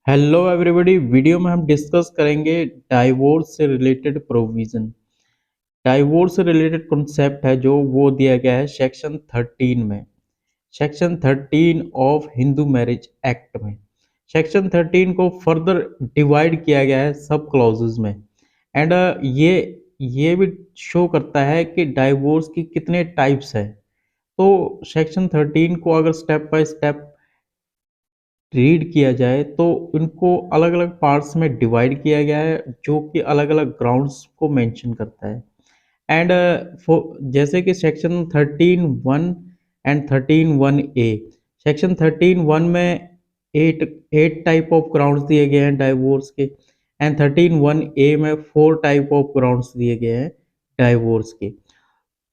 Hello everybody. Video में हम discuss करेंगे डाइवोर्स से रिलेटेड प्रोविजन। डाइवोर्स से रिलेटेड कॉन्सेप्ट है जो वो दिया गया है सेक्शन 13 में, section 13 of Hindu marriage act में। सेक्शन 13 को फर्दर डिवाइड किया गया है सब क्लॉजेज में। एंड ये भी शो करता है कि डाइवोर्स की कितने टाइप्स है। तो सेक्शन 13 को अगर स्टेप बाय स्टेप रीड किया जाए तो इनको अलग अलग पार्ट्स में डिवाइड किया गया है जो कि अलग अलग ग्राउंड्स को मेंशन करता है। एंड जैसे कि सेक्शन 13(1) एंड 13(1)(a), सेक्शन 13(1) में एट टाइप ऑफ ग्राउंड्स दिए गए हैं डाइवोर्स के, एंड 13(1)(a) में 4 टाइप ऑफ ग्राउंड्स दिए गए हैं डाइवोर्स के।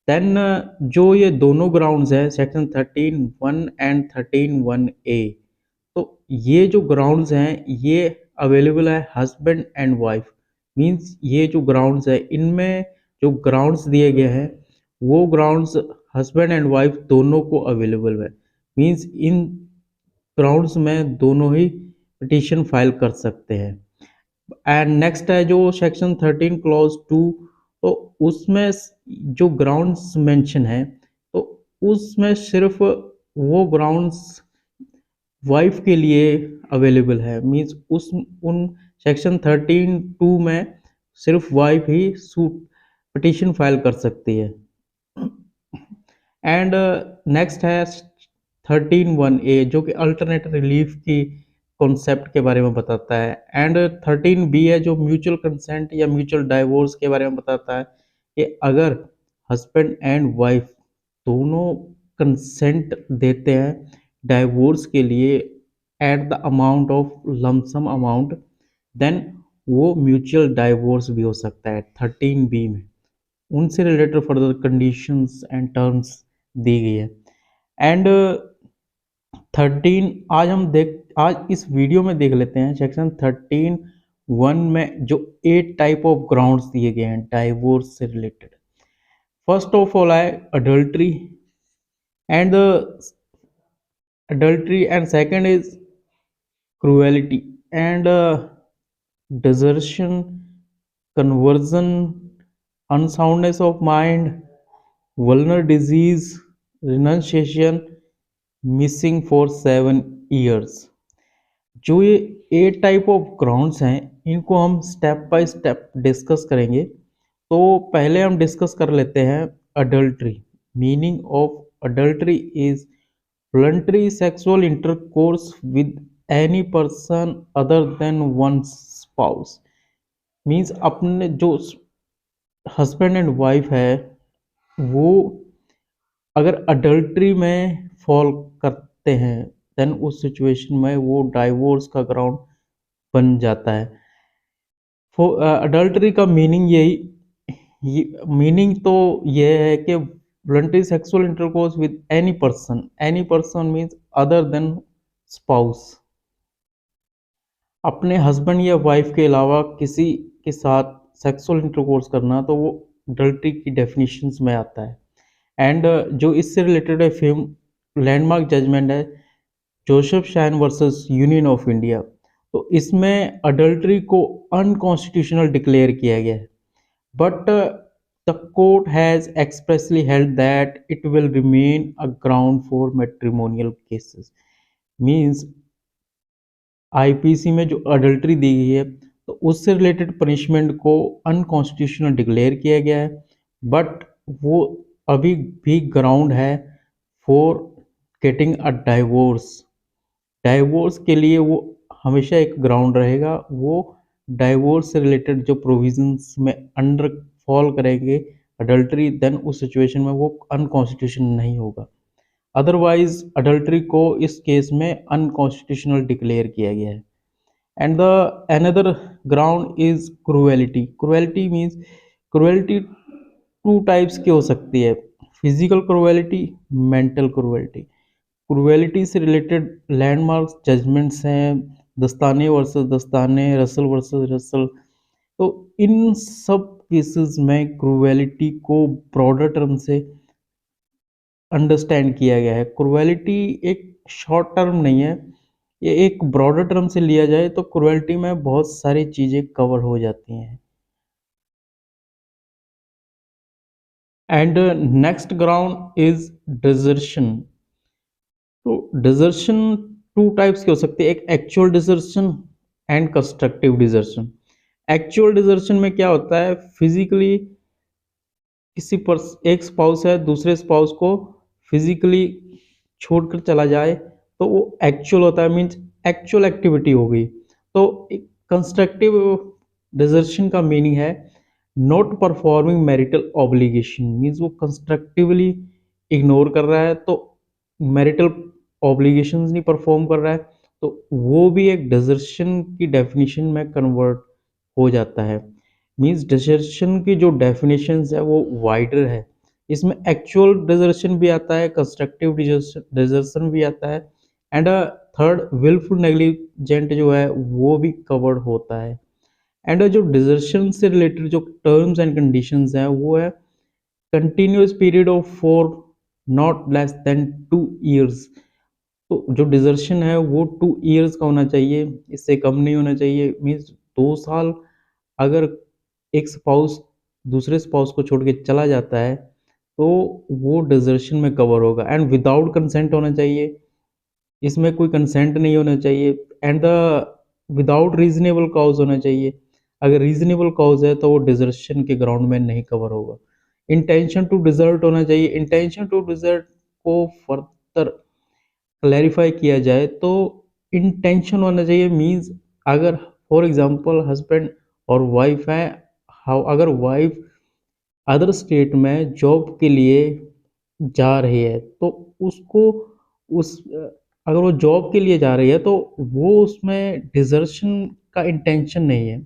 देन जो ये दोनों ग्राउंड्स हैं सेक्शन 13(1) एंड 13(1)(a), तो ये जो ग्राउंड्स हैं ये अवेलेबल है हस्बैंड एंड वाइफ। मींस ये जो ग्राउंड्स है इनमें जो ग्राउंड्स दिए गए हैं वो ग्राउंड्स हस्बैंड एंड वाइफ दोनों को अवेलेबल है। मींस इन ग्राउंड्स में दोनों ही पिटीशन फाइल कर सकते हैं। एंड नेक्स्ट है जो सेक्शन 13 क्लॉज 2, तो उसमें जो ग्राउंड्स मेंशन है तो उसमें सिर्फ वो ग्राउंड्स वाइफ के लिए अवेलेबल है। मींस उस उन सेक्शन 13(2) में सिर्फ वाइफ ही सूट पिटीशन फाइल कर सकती है। एंड नेक्स्ट है 13(1)(a) जो कि अल्टरनेट रिलीफ की कॉन्सेप्ट के बारे में बताता है। एंड 13(b) है जो म्यूचुअल कंसेंट या म्यूचुअल डाइवोर्स के बारे में बताता है कि अगर हस्बैंड एंड वाइफ दोनों कंसेंट देते हैं डाइवोर्स के लिए at the amount of lumpsum amount, then वो म्यूचुअल डाइवोर्स भी हो सकता है 13(b) में। उनसे related further conditions and terms दी गई है। एंड 13 आज इस वीडियो में देख लेते हैं सेक्शन 13(1) में जो 8 टाइप ऑफ ग्राउंड्स दिए गए हैं डाइवोर्स से रिलेटेड। फर्स्ट ऑफ ऑल है adultery and second is cruelty and desertion, conversion, unsoundness of mind, vulnar disease, renunciation, missing for 7 years। जो ये 8 टाइप ऑफ ग्राउंड्स हैं इनको हम स्टेप बाय स्टेप डिस्कस करेंगे। तो पहले हम डिस्कस कर लेते हैं adultery. Meaning of adultery is voluntary sexual intercourse with any person other than one's spouse। Means अपने जो हस्बैंड एंड वाइफ है वो अगर अडल्ट्री में फॉल करते हैं देन उस सिचुएशन में वो डाइवोर्स का ग्राउंड बन जाता है। अडल्ट्री का मीनिंग मीनिंग तो ये है कि voluntary sexual intercourse with any person means other than spouse. अपने हस्बैंड या वाइफ के अलावा किसी के साथ सेक्सुअल इंटरकोर्स करना तो वो अडल्ट्री की डेफिनेशंस में आता है। एंड जो इससे रिलेटेड है फिल्म लैंडमार्क जजमेंट है Joseph shine versus union of India. तो इसमें अडल्ट्री को अनकॉन्स्टिट्यूशनल डिक्लेयर किया गया है, but the court has expressly held that it will remain a ground for matrimonial cases. Means IPC में जो अडल्ट्री दी गई है तो उससे रिलेटेड पनिशमेंट को अनकॉन्स्टिट्यूशनल डिक्लेयर किया गया है, बट वो अभी भी ग्राउंड है for getting a divorce. Divorce के लिए वो हमेशा एक ग्राउंड रहेगा। वो डाइवोर्स से रिलेटेड जो प्रोविजंस में अंडर फॉल करेंगे अडल्ट्री, देन उस सिचुएशन में वो अनकॉन्स्टिट्यूशनल नहीं होगा। अदरवाइज अडल्ट्री को इस केस में अनकॉन्स्टिट्यूशनल डिक्लेयर किया गया है। And the another ground is cruelty. Cruelty means cruelty 2 types की हो सकती है, physical cruelty, mental cruelty. Cruelty से रिलेटेड लैंडमार्क जजमेंट्स हैं दस्ताने वर्सेस दस्ताने, रसल वर्सेस रसल। तो इन सब केसेस में क्रूएलिटी को ब्रॉडर टर्म से अंडरस्टैंड किया गया है। क्रूएलिटी एक शॉर्ट टर्म नहीं है, ये एक ब्रॉडर टर्म से लिया जाए तो क्रुएल्टी में बहुत सारी चीज़ें कवर हो जाती हैं। And next ground is desertion. तो डिजर्शन टू टाइप्स की हो सकती है, एक actual desertion and constructive desertion. Actual desertion में क्या होता है, फिजिकली किसी पर एक स्पाउस है दूसरे स्पाउस को फिजिकली छोड़कर चला जाए तो वो एक्चुअल होता है, मीन्स एक्चुअल एक्टिविटी हो गई। तो कंस्ट्रक्टिव डिजर्शन का मीनिंग है not performing marital obligation, means वो कंस्ट्रक्टिवली इग्नोर कर रहा है तो मैरिटल ऑब्लिगेशंस नहीं परफॉर्म कर रहा है, तो वो भी एक डिजर्शन की डेफिनेशन में कन्वर्ट हो जाता है। मीन्स डिजर्शन की जो डेफिनेशंस है वो वाइडर है, इसमें एक्चुअल डिजर्शन भी आता है, कंस्ट्रक्टिव डिजर्शन भी आता है, एंड थर्ड विलफुल नेग्लिजेंट जो है वो भी कवर्ड होता है। एंड जो डिजर्शन से रिलेटेड जो टर्म्स एंड कंडीशंस हैं वो है continuous period of for not less than 2 years। तो जो डिजर्शन है वो 2 years का होना चाहिए, इससे कम नहीं होना चाहिए। मीन्स 2 साल अगर एक स्पाउस दूसरे स्पाउस को छोड़ के चला जाता है तो वो डिजर्शन में कवर होगा। एंड विदाउट कंसेंट होना चाहिए, इसमें कोई कंसेंट नहीं होना चाहिए। And the without reasonable cause होना चाहिए, अगर रीजनेबल कॉज है तो वो डिजर्शन के ग्राउंड में नहीं कवर होगा। इंटेंशन टू डिजर्ट होना चाहिए, इंटेंशन टू डिजर्ट को फर्दर क्लैरिफाई किया जाए तो इंटेंशन होना चाहिए, मीन्स अगर फॉर एग्जांपल हस्बैंड और वाइफ है, अगर वाइफ अदर स्टेट में जॉब के लिए जा रही है तो उसको उस अगर वो जॉब के लिए जा रही है तो वो उसमें डिजर्शन का इंटेंशन नहीं है,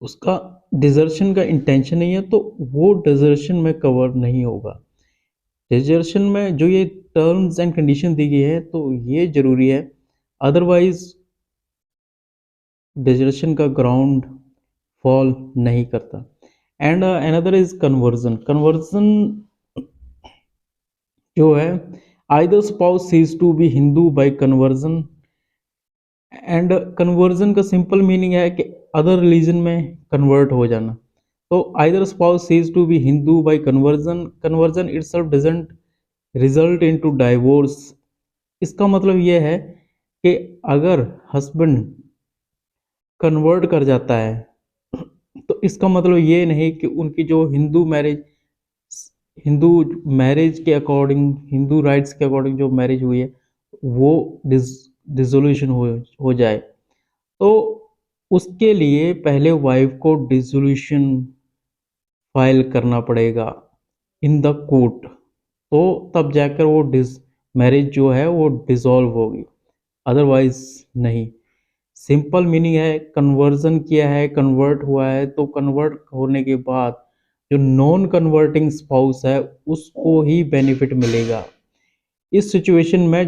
उसका डिजर्शन का इंटेंशन नहीं है तो वो डिजर्शन में कवर नहीं होगा। डिजर्शन में जो ये टर्म्स एंड कंडीशन दी गई है तो ये जरूरी है, अदरवाइज डिजर्शन का ग्राउंड फॉल नहीं करता। And another is conversion. Conversion जो है either spouse ceases to be Hindu by conversion. And conversion का सिंपल मीनिंग है कि अदर रिलीजन में कन्वर्ट हो जाना। तो either spouse ceases to be Hindu by conversion, conversion itself doesn't result into divorce. इसका मतलब यह है कि अगर हस्बैंड कन्वर्ट कर जाता है तो इसका मतलब ये नहीं कि उनकी जो हिंदू मैरिज के अकॉर्डिंग, हिंदू राइट्स के अकॉर्डिंग जो मैरिज हुई है वो डिसोल्यूशन हो जाए। तो उसके लिए पहले वाइफ को डिसोल्यूशन फाइल करना पड़ेगा इन द कोर्ट, तो तब जाकर वो मैरिज जो है वो डिसॉल्व होगी, अदरवाइज नहीं। सिंपल मीनिंग है कन्वर्जन किया है, कन्वर्ट हुआ है, तो कन्वर्ट होने के बाद जो नॉन कन्वर्टिंग स्पाउस है उसको ही बेनिफिट मिलेगा। इस सिचुएशन में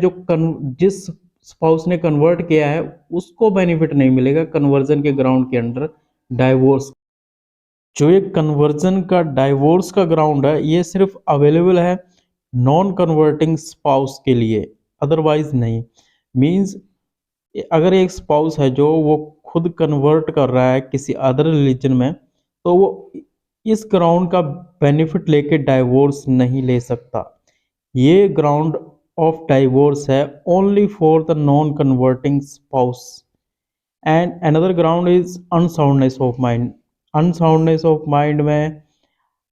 जिस स्पाउस ने कन्वर्ट किया है उसको बेनिफिट नहीं मिलेगा कन्वर्जन के ग्राउंड के अंडर डाइवोर्स। जो ये कन्वर्जन का डाइवोर्स का ग्राउंड है ये सिर्फ अवेलेबल है नॉन कन्वर्टिंग स्पाउस के लिए, अदरवाइज नहीं। मींस अगर एक स्पाउस है जो वो खुद कन्वर्ट कर रहा है किसी अदर रिलीजन में तो वो इस ग्राउंड का बेनिफिट लेके डाइवोर्स नहीं ले सकता। ये ग्राउंड ऑफ डाइवोर्स है only for the non converting spouse. And another ground is unsoundness of mind. Unsoundness of mind में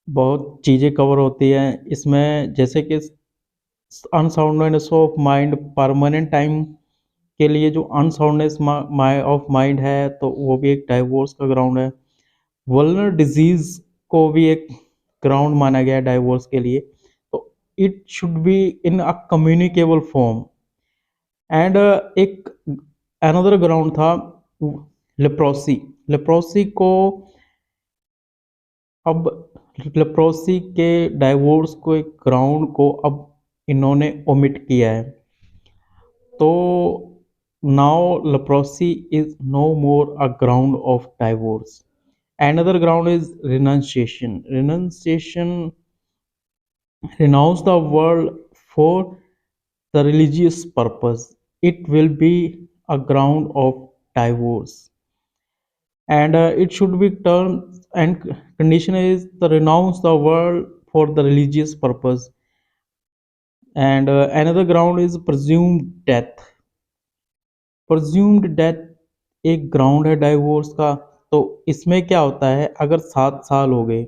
बहुत चीज़ें कवर होती हैं इसमें, जैसे कि unsoundness of mind permanent time के लिए जो अनसाउंडनेस ऑफ माइंड है तो वो भी एक डाइवोर्स का ग्राउंड है। वल्नर डिजीज को भी एक ग्राउंड माना गया है डाइवोर्स के लिए, तो it should be in a communicable form. And एक अनदर ग्राउंड था लेप्रोसी। लेप्रोसी को अब लेप्रोसी के डाइवोर्स को एक ग्राउंड को अब इन्होंने ओमिट किया है, तो now leprosy is no more a ground of divorce. Another ground is renunciation. Renunciation renounce the world for the religious purpose. it will be a ground of divorce, and it should be terms and condition is the renounce the world for the religious purpose, and another ground is presumed death। presumed death एक ground है divorce का। तो इसमें क्या होता है, अगर 7 साल हो गए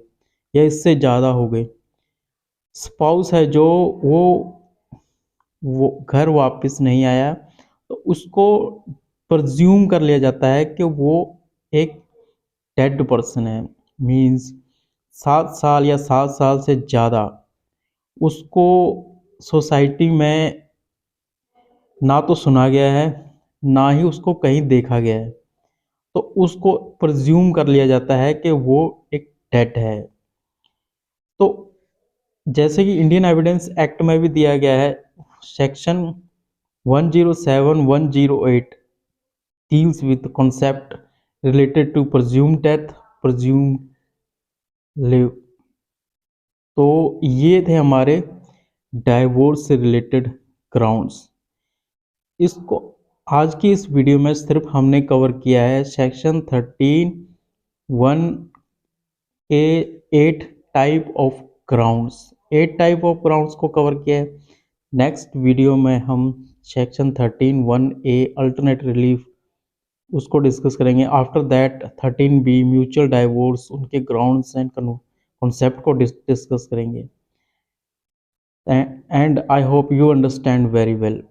या इससे ज़्यादा हो गए, स्पाउस है जो वो वो घर वापस नहीं आया, तो उसको प्रज्यूम कर लिया जाता है कि वो एक डेड पर्सन है। मीन्स 7 साल या 7 साल से ज़्यादा उसको सोसाइटी में ना तो सुना गया है, ना ही उसको कहीं देखा गया है, तो उसको प्रज्यूम कर लिया जाता है कि वो एक डेड है। तो जैसे कि इंडियन एविडेंस एक्ट में भी दिया गया है, section 107 108 deals with the concept related to presumed death, presumed live। तो ये थे हमारे डाइवोर्स से रिलेटेड ग्राउंड्स। इसको आज की इस वीडियो में सिर्फ हमने कवर किया है सेक्शन 13(1) के 8 type of grounds, 8 type of grounds को कवर किया है। नेक्स्ट वीडियो में हम सेक्शन 13(1)A अल्टरनेट रिलीफ उसको डिस्कस करेंगे। After that 13B mutual divorce, उनके ग्राउंड्स एंड कॉन्सेप्ट को डिस्कस करेंगे। And I hope you understand very well.